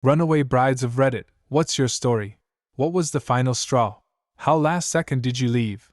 Runaway brides of Reddit, what's your story? What was the final straw? How last second did you leave?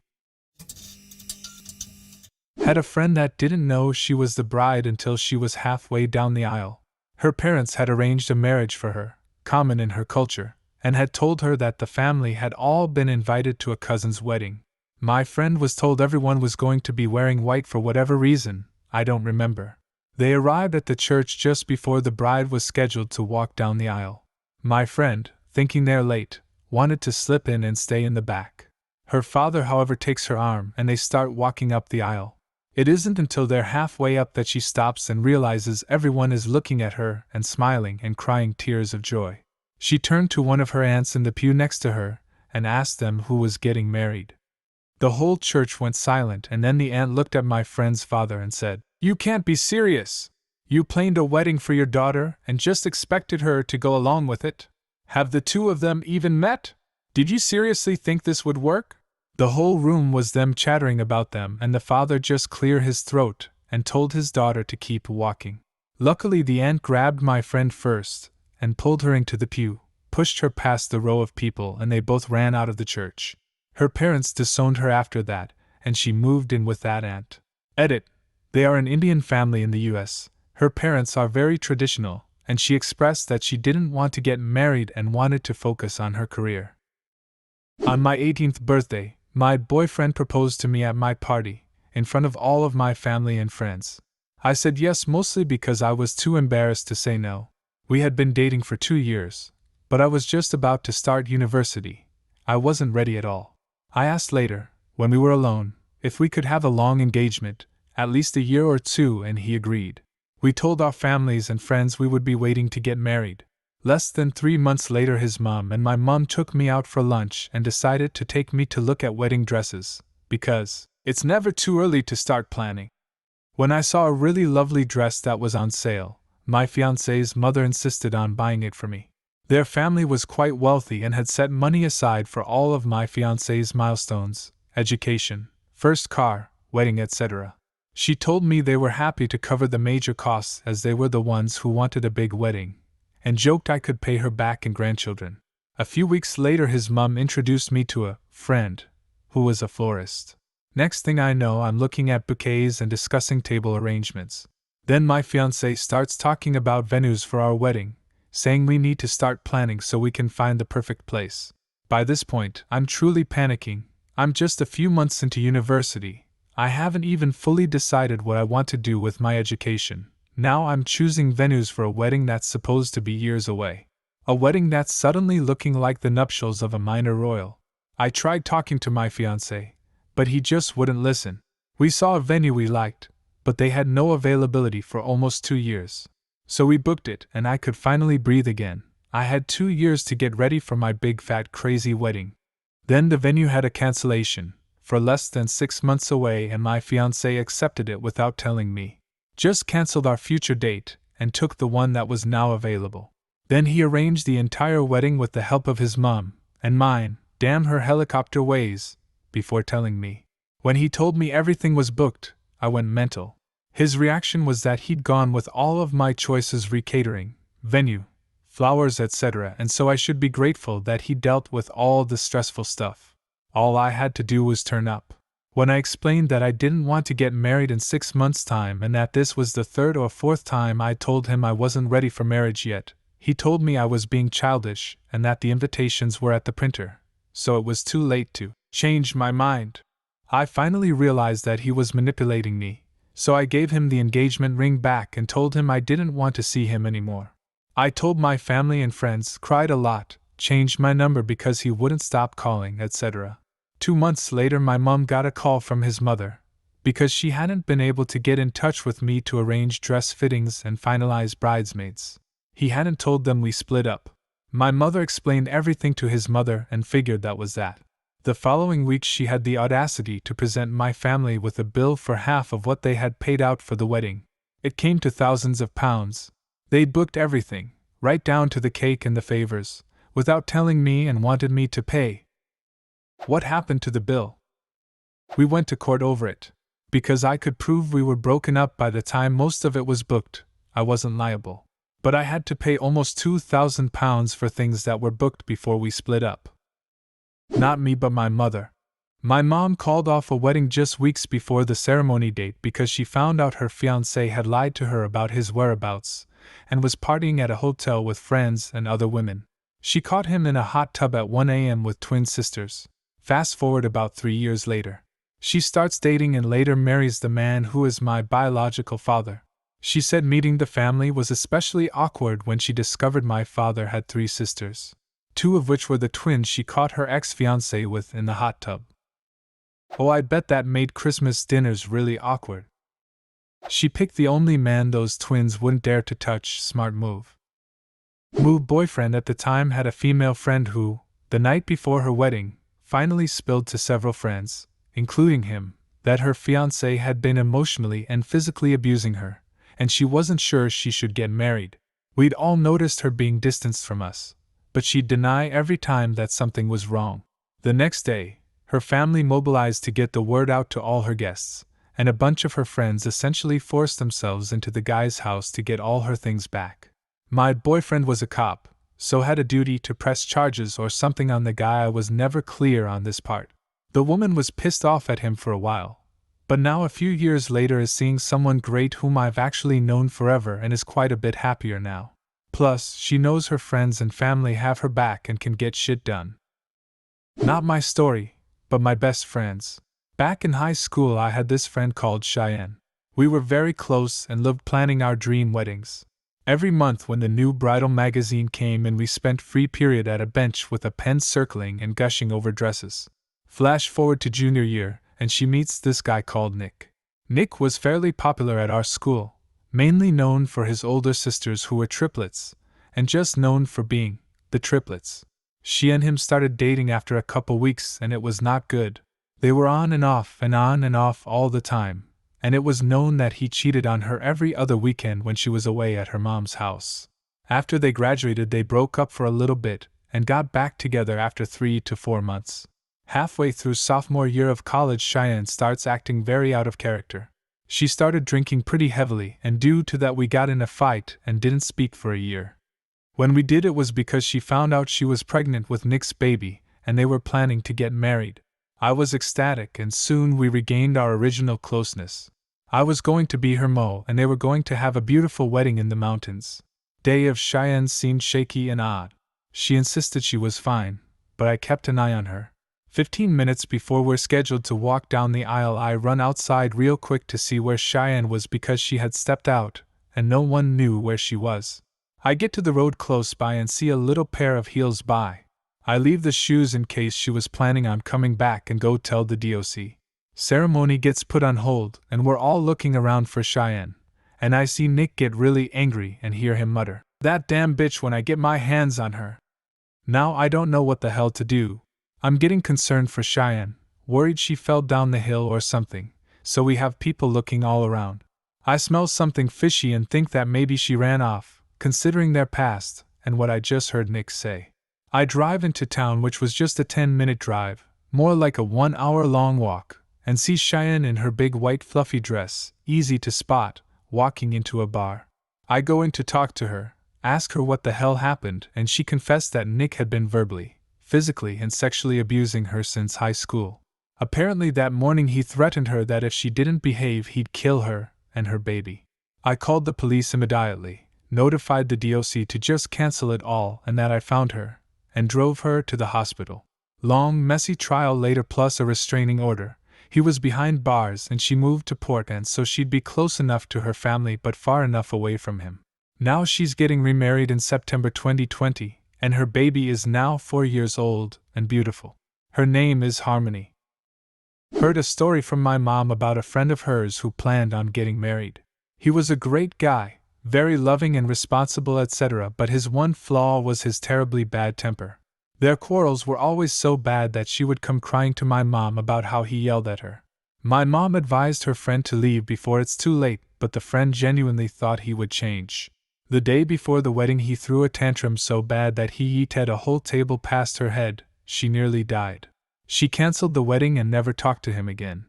Had a friend that didn't know she was the bride until she was halfway down the aisle. Her parents had arranged a marriage for her, common in her culture, and had told her that the family had all been invited to a cousin's wedding. My friend was told everyone was going to be wearing white for whatever reason, I don't remember. They arrived at the church just before the bride was scheduled to walk down the aisle. My friend, thinking they're late, wanted to slip in and stay in the back. Her father, however, takes her arm and they start walking up the aisle. It isn't until they're halfway up that she stops and realizes everyone is looking at her and smiling and crying tears of joy. She turned to one of her aunts in the pew next to her and asked them who was getting married. The whole church went silent, and then the aunt looked at my friend's father and said, "You can't be serious! You planned a wedding for your daughter and just expected her to go along with it? Have the two of them even met? Did you seriously think this would work?" The whole room was them chattering about them, and the father just cleared his throat and told his daughter to keep walking. Luckily, the aunt grabbed my friend first and pulled her into the pew, pushed her past the row of people, and they both ran out of the church. Her parents disowned her after that, and she moved in with that aunt. Edit. They are an Indian family in the US. Her parents are very traditional, and she expressed that she didn't want to get married and wanted to focus on her career. On my 18th birthday, my boyfriend proposed to me at my party, in front of all of my family and friends. I said yes, mostly because I was too embarrassed to say no. We had been dating for 2 years, but I was just about to start university. I wasn't ready at all. I asked later, when we were alone, if we could have a long engagement, at least a year or two, and he agreed. We told our families and friends we would be waiting to get married. Less than 3 months later, his mom and my mom took me out for lunch and decided to take me to look at wedding dresses, because it's never too early to start planning. When I saw a really lovely dress that was on sale, my fiancé's mother insisted on buying it for me. Their family was quite wealthy and had set money aside for all of my fiancé's milestones, education, first car, wedding, etc. She told me they were happy to cover the major costs as they were the ones who wanted a big wedding, and joked I could pay her back in grandchildren. A few weeks later, his mom introduced me to a friend who was a florist. Next thing I know, I'm looking at bouquets and discussing table arrangements. Then my fiancé starts talking about venues for our wedding, saying we need to start planning so we can find the perfect place. By this point, I'm truly panicking. I'm just a few months into university. I haven't even fully decided what I want to do with my education. Now I'm choosing venues for a wedding that's supposed to be years away. A wedding that's suddenly looking like the nuptials of a minor royal. I tried talking to my fiancé, but he just wouldn't listen. We saw a venue we liked, but they had no availability for almost 2 years. So we booked it, and I could finally breathe again. I had 2 years to get ready for my big fat crazy wedding. Then the venue had a cancellation, for less than 6 months away, and my fiancé accepted it without telling me. Just cancelled our future date, and took the one that was now available. Then he arranged the entire wedding with the help of his mom, and mine, damn her helicopter ways, before telling me. When he told me everything was booked, I went mental. His reaction was that he'd gone with all of my choices re catering, venue, flowers, etc., and so I should be grateful that he dealt with all the stressful stuff. All I had to do was turn up. When I explained that I didn't want to get married in 6 months' time and that this was the 3rd or 4th time I told him I wasn't ready for marriage yet, he told me I was being childish and that the invitations were at the printer, so it was too late to change my mind. I finally realized that he was manipulating me, so I gave him the engagement ring back and told him I didn't want to see him anymore. I told my family and friends, cried a lot, changed my number because he wouldn't stop calling, etc. 2 months later, my mom got a call from his mother, because she hadn't been able to get in touch with me to arrange dress fittings and finalize bridesmaids. He hadn't told them we split up. My mother explained everything to his mother and figured that was that. The following week, she had the audacity to present my family with a bill for half of what they had paid out for the wedding. It came to thousands of pounds. They'd booked everything, right down to the cake and the favors, without telling me, and wanted me to pay. What happened to the bill? We went to court over it. Because I could prove we were broken up by the time most of it was booked, I wasn't liable. but I had to pay almost £2,000 for things that were booked before we split up. Not me, but my mother. My mom called off a wedding just weeks before the ceremony date because she found out her fiancé had lied to her about his whereabouts and was partying at a hotel with friends and other women. She caught him in a hot tub at 1 a.m. with twin sisters. Fast forward about 3 years later. She starts dating and later marries the man who is my biological father. She said meeting the family was especially awkward when she discovered my father had 3 sisters, 2 of which were the twins she caught her ex-fiancé with in the hot tub. Oh, I bet that made Christmas dinners really awkward. She picked the only man those twins wouldn't dare to touch. Smart move. Boyfriend at the time had a female friend who, the night before her wedding, finally spilled to several friends, including him, that her fiancé had been emotionally and physically abusing her, and she wasn't sure she should get married. We'd all noticed her being distanced from us, but she'd deny every time that something was wrong. The next day, her family mobilized to get the word out to all her guests, and a bunch of her friends essentially forced themselves into the guy's house to get all her things back. My boyfriend was a cop, so had a duty to press charges or something on the guy. I was never clear on this part. The woman was pissed off at him for a while, but now a few years later is seeing someone great whom I've actually known forever and is quite a bit happier now. Plus, she knows her friends and family have her back and can get shit done. Not my story, but my best friend's. Back in high school I had this friend called Cheyenne. We were very close and loved planning our dream weddings. Every month when the new bridal magazine came in we spent free period at a bench with a pen circling and gushing over dresses. Flash forward to junior year, and she meets this guy called Nick. Nick was fairly popular at our school, mainly known for his older sisters who were triplets, and just known for being the triplets. She and him started dating after a couple weeks and it was not good. They were on and off all the time, and it was known that he cheated on her every other weekend when she was away at her mom's house. After they graduated they broke up for a little bit and got back together after 3 to 4 months. Halfway through sophomore year of college Cheyenne starts acting very out of character. She started drinking pretty heavily and due to that we got in a fight and didn't speak for a year. When we did it was because she found out she was pregnant with Nick's baby and they were planning to get married. I was ecstatic and soon we regained our original closeness. I was going to be her mo and they were going to have a beautiful wedding in the mountains. Day of Cheyenne seemed shaky and odd. She insisted she was fine, but I kept an eye on her. 15 minutes before we're scheduled to walk down the aisle I run outside real quick to see where Cheyenne was because she had stepped out, and no one knew where she was. I get to the road close by and see a little pair of heels by. I leave the shoes in case she was planning on coming back and go tell the DOC. Ceremony gets put on hold and we're all looking around for Cheyenne, and I see Nick get really angry and hear him mutter, "That damn bitch when I get my hands on her." Now I don't know what the hell to do. I'm getting concerned for Cheyenne, worried she fell down the hill or something, so we have people looking all around. I smell something fishy and think that maybe she ran off, considering their past and what I just heard Nick say. I drive into town, which was just a 10-minute drive, more like a 1-hour-long walk, and see Cheyenne in her big white fluffy dress, easy to spot, walking into a bar. I go in to talk to her, ask her what the hell happened, and she confessed that Nick had been verbally, physically and sexually abusing her since high school. Apparently that morning he threatened her that if she didn't behave he'd kill her and her baby. I called the police immediately, notified the DOC to just cancel it all and that I found her, and drove her to the hospital. Long, messy trial later plus a restraining order. He was behind bars and she moved to Portland so she'd be close enough to her family but far enough away from him. Now she's getting remarried in September 2020, and her baby is now 4 years old and beautiful. Her name is Harmony. Heard a story from my mom about a friend of hers who planned on getting married. He was a great guy, very loving and responsible etc., but his one flaw was his terribly bad temper. Their quarrels were always so bad that she would come crying to my mom about how he yelled at her. My mom advised her friend to leave before it's too late, but the friend genuinely thought he would change. The day before the wedding he threw a tantrum so bad that he yeeted a whole table past her head. She nearly died. She canceled the wedding and never talked to him again.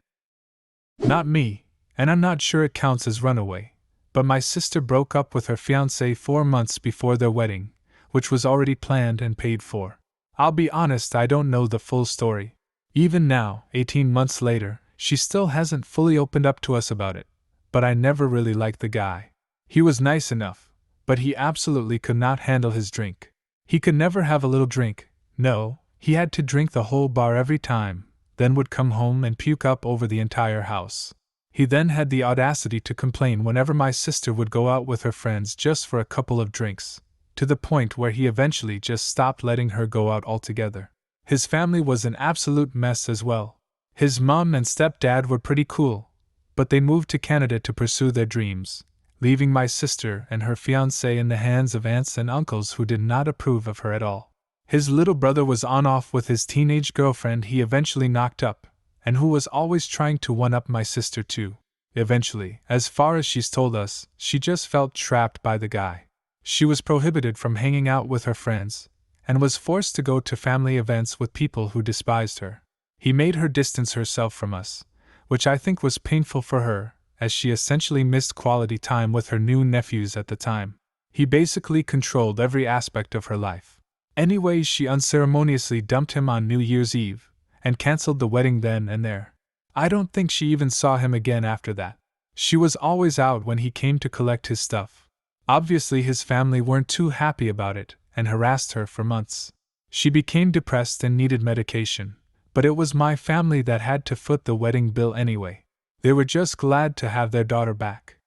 Not me, and I'm not sure it counts as Runaway, But my sister broke up with her fiancé 4 months before their wedding, which was already planned and paid for. I'll be honest, I don't know the full story. Even now, 18 months later, she still hasn't fully opened up to us about it. But I never really liked the guy. He was nice enough, but he absolutely could not handle his drink. He could never have a little drink. No, he had to drink the whole bar every time, then would come home and puke up over the entire house. He then had the audacity to complain whenever my sister would go out with her friends just for a couple of drinks, to the point where he eventually just stopped letting her go out altogether. His family was an absolute mess as well. His mom and stepdad were pretty cool, but they moved to Canada to pursue their dreams, leaving my sister and her fiancé in the hands of aunts and uncles who did not approve of her at all. His little brother was on-off with his teenage girlfriend he eventually knocked up, and who was always trying to one-up my sister too. Eventually, as far as she's told us, she just felt trapped by the guy. She was prohibited from hanging out with her friends, and was forced to go to family events with people who despised her. He made her distance herself from us, which I think was painful for her, as she essentially missed quality time with her new nephews at the time. He basically controlled every aspect of her life. Anyways, she unceremoniously dumped him on New Year's Eve, and cancelled the wedding then and there. I don't think she even saw him again after that. She was always out when he came to collect his stuff. Obviously his family weren't too happy about it, and harassed her for months. She became depressed and needed medication, but it was my family that had to foot the wedding bill anyway. They were just glad to have their daughter back.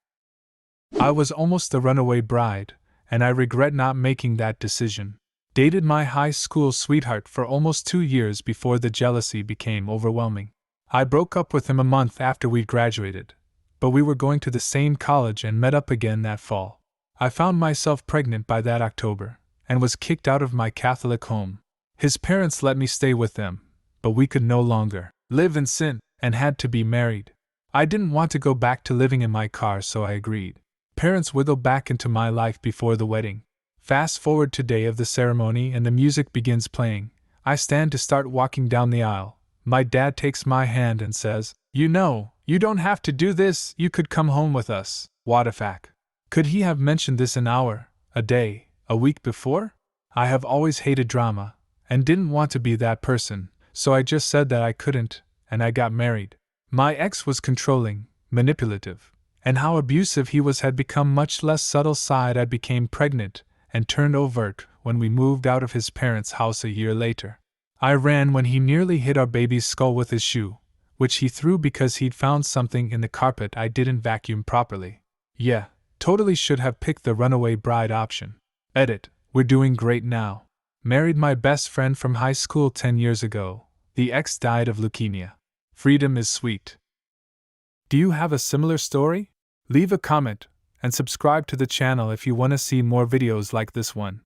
I was almost the runaway bride, and I regret not making that decision. Dated my high school sweetheart for almost 2 years before the jealousy became overwhelming. I broke up with him a month after we'd graduated, but we were going to the same college and met up again that fall. I found myself pregnant by that October, and was kicked out of my Catholic home. His parents let me stay with them, but we could no longer live in sin, and had to be married. I didn't want to go back to living in my car, so I agreed. Parents wiggled back into my life before the wedding. Fast forward to day of the ceremony and the music begins playing. I stand to start walking down the aisle. My dad takes my hand and says, "You know, you don't have to do this, you could come home with us." What a fact. Could he have mentioned this an hour, a day, a week before? I have always hated drama, and didn't want to be that person, so I just said that I couldn't, and I got married. My ex was controlling, manipulative, and how abusive he was had become much less subtle side. I became pregnant, and turned overt when we moved out of his parents' house a year later. I ran when he nearly hit our baby's skull with his shoe, which he threw because he'd found something in the carpet I didn't vacuum properly. Yeah, totally should have picked the runaway bride option. Edit, we're doing great now. Married my best friend from high school 10 years ago. The ex died of leukemia. Freedom is sweet. Do you have a similar story? Leave a comment, and subscribe to the channel if you want to see more videos like this one.